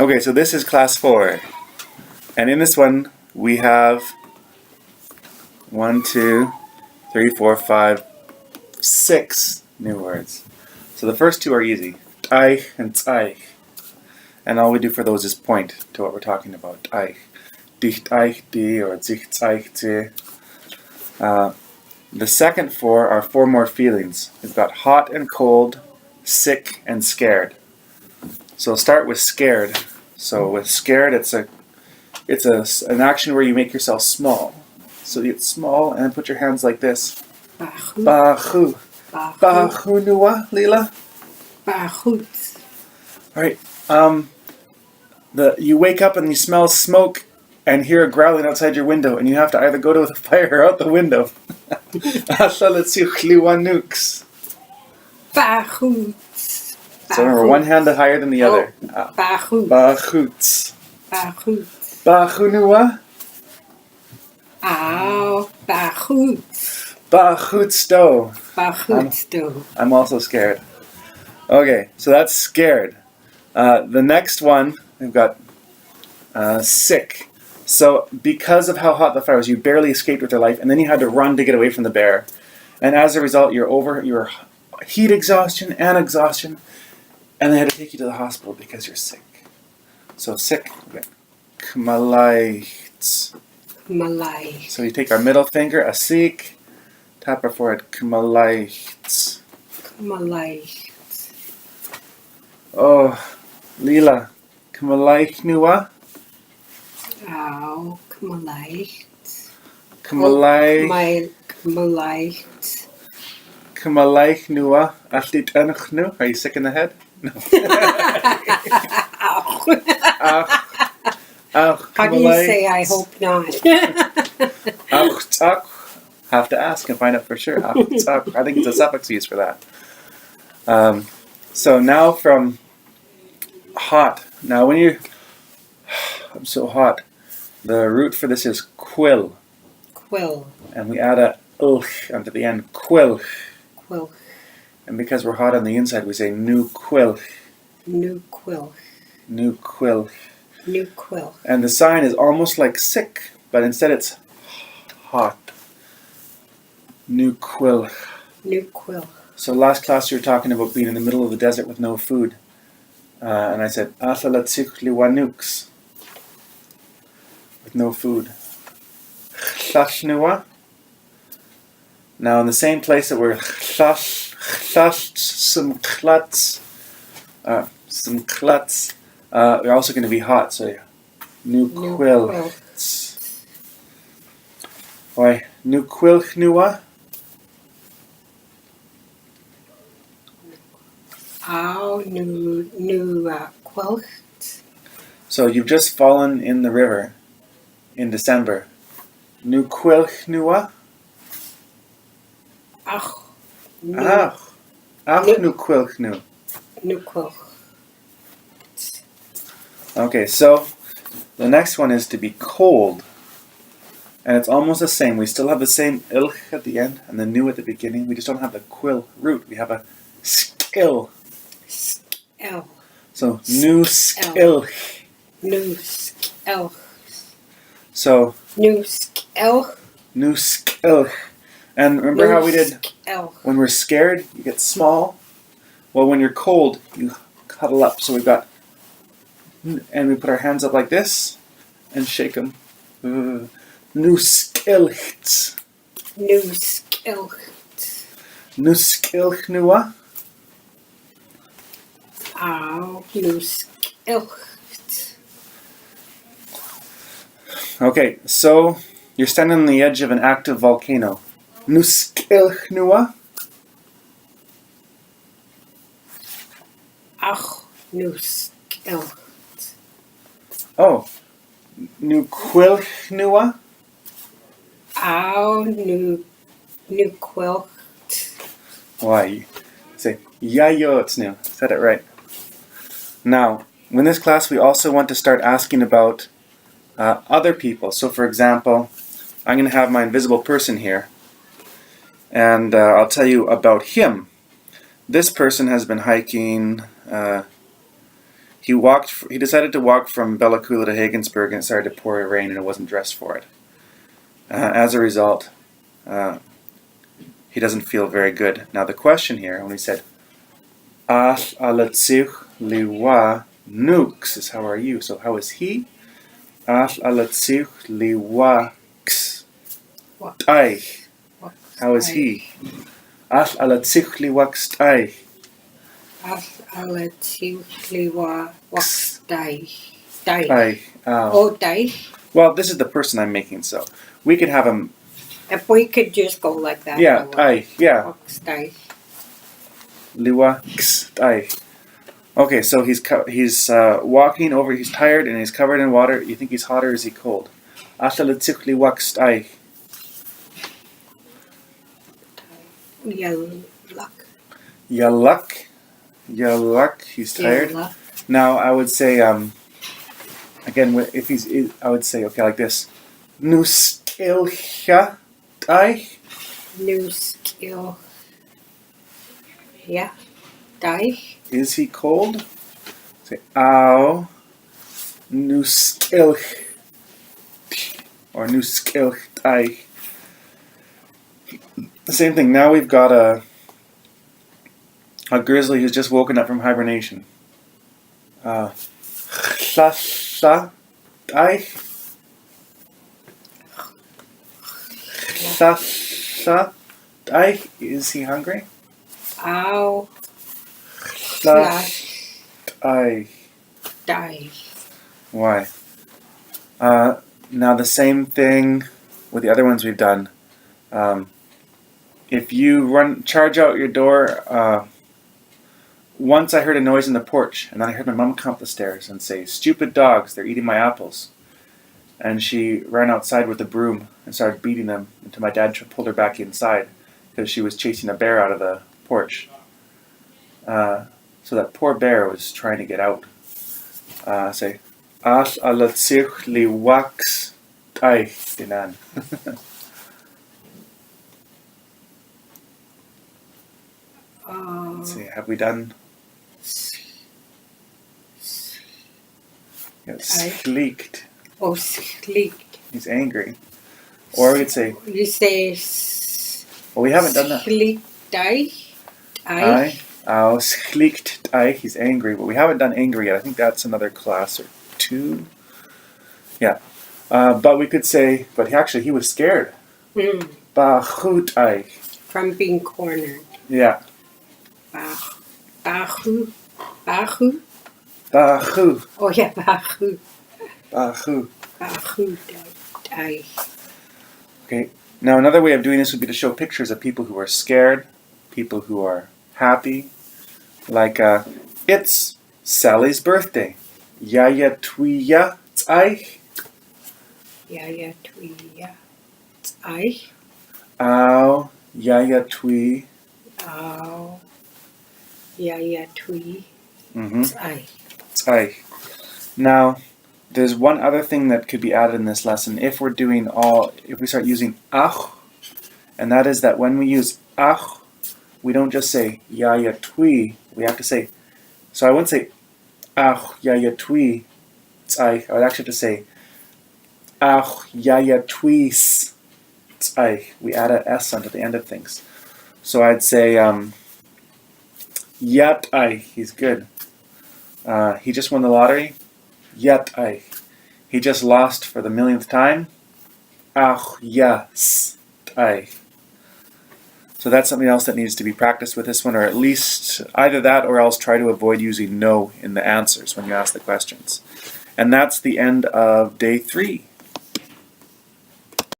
Okay, so this is class 4. And in this one, we have 1, 2, 3, 4, 5, 6 new words. So the first two are easy. Ts'ayc and ts'ayc. And all we do for those is point to what we're talking about. Ts'ayc. Dich ts'ayc di or zich ts'ayc di. The second 4 are 4 more feelings. We've got hot and cold, sick and scared. So we'll start with scared. So with scared, it's an action where you make yourself small. So you get small and put your hands like this. Paaxu. Paaxu nuwa, Leela? Paaxu. Alright. You wake up and you smell smoke and hear a growling outside your window, and you have to either go to the fire or out the window. Nusk'lc. Paaxu. So remember, one hand higher than the other. Paaxu. Paaxu. Paaxu. Paaxu nuwa? Ow. Paaxu. Paaxu sto. Paaxu. I'm also scared. Okay, so that's scared. The next one, we've got sick. So because of how hot the fire was, you barely escaped with your life, and then you had to run to get away from the bear. And as a result, you're heat exhaustion and exhaustion, and they had to take you to the hospital because you're sick. So sick, okay. Kmalayc. Kmalayc. So you take our middle finger, ts'ayc, tap our forehead, Kmalayc. Kmalayc. Oh, Leela, Kmalayc nuwa? Ow. Kmalayc. Kmalayc. Kmalayc. Kmalayc nuwa? Atlit anachnu? Are you sick in the head? No. How do you say I hope not? Have to ask and find out for sure. I think it's a suffix used for that. So now from hot. Now when you... I'm so hot. The root for this is quill. Quill. And we add a ulch onto the end. Quill. Quill. And because we're hot on the inside, we say Nukwlc. Nukwlc. Nukwlc. Nukwlc. And the sign is almost like sick, but instead it's hot. Nukwlc. Nukwlc. So last class you were talking about being in the middle of the desert with no food. And I said, Nuks. With no food. Nuwa. Now in the same place that we're Nusk'lc, we're also going to be hot, so Nukwlc. Why? Nukwlc nuwa? Ow, Nukwlc. So you've just fallen in the river in December. Nukwlc nuwa? Ach. Nukwlc nu. Nukwlc. Okay, so the next one is to be cold. And it's almost the same. We still have the same ilch at the end and the nu at the beginning. We just don't have the quill root. We have a skill. Sk'l. So Nusk'lc. Nusk'lc. So Nusk'lc. Nusk'lc. And remember how we did Nusk'lc. when we're scared, you get small? Well, when you're cold, you cuddle up. So we've got, and we put our hands up like this and shake them. Nusk'lc. Nusk'lc. Nusk'lc nuwa? Ow, Nusk'lc. Okay, so you're standing on the edge of an active volcano. Nusk'lc nuwa? Ach, Nusk'lc. Oh, Nukwlc nuwa? Ow, Nukwlc. Why? You say yayotsnu. Said it right. Now, in this class, we also want to start asking about other people. So, for example, I'm going to have my invisible person here, and I'll tell you about him. This person has been hiking He decided to walk from Bella Coola to Regensburg, and it started to pour rain, and it wasn't dressed for it. As a result, he doesn't feel very good. Now the question here, when he said, All alatzich liwa nukes, is how are you? So how is he? All alatzich liwa ks. Ts'ayc. How is he? All alatzich liwa ts'ayc. Well, this is the person I'm making, so we could have him. If we could just go like that. Yeah, yeah. Stay. Liwa ts'ayc. Okay, so he's walking over. He's tired and he's covered in water. You think he's hot or is he cold? Atalatzich liwa ts'ayc. Yaluk. Yaluk. He's tired. Now I would say again if I would say okay like this. Nusk'lc. Nusk'lc. Yeah. Die. Is he cold? Say ow. Nusk'lc. Or Nusk'lc. The same thing. Now we've got a grizzly who's just woken up from hibernation. Is he hungry? Ow. Die. Why? Now the same thing with the other ones we've done. If you charge out your door, once I heard a noise in the porch, and then I heard my mom come up the stairs and say, "Stupid dogs, they're eating my apples." And she ran outside with a broom and started beating them until my dad pulled her back inside because she was chasing a bear out of the porch. So that poor bear was trying to get out. Say, Al alatzich liwaks dinan. Let's see, have we done? Sleeked. Oh, sleeked. He's angry. Or we could say. You say. Well, we haven't done that. Sleeked. Sleeked. He's angry, but we haven't done angry yet. I think that's another class or two. Yeah. But we could say, but he was scared. Paaxu. From being cornered. Yeah. Paaxu. Oh yeah, Paaxu. Okay. Now another way of doing this would be to show pictures of people who are scared, people who are happy. Like it's Sally's birthday. Yaya tuya ts'ayc. Yaya tuya ts'ayc. Ow yaya tui. Ow yaya tui. Ts'ayc. Now, there's one other thing that could be added in this lesson if we start using ach, and that is that when we use ach, we don't just say yaya tui. We have to say. So I wouldn't say ach yaya tui ts'ayc. I would actually have to say ach yaya tuis ts'ayc. We add a s onto the end of things. So I'd say yat-ay. He's good. He just won the lottery. Yat-ay. He just lost for the millionth time. Ach yas-ay. So that's something else that needs to be practiced with this one, or at least either that or else try to avoid using no in the answers when you ask the questions. And that's the end of day 3.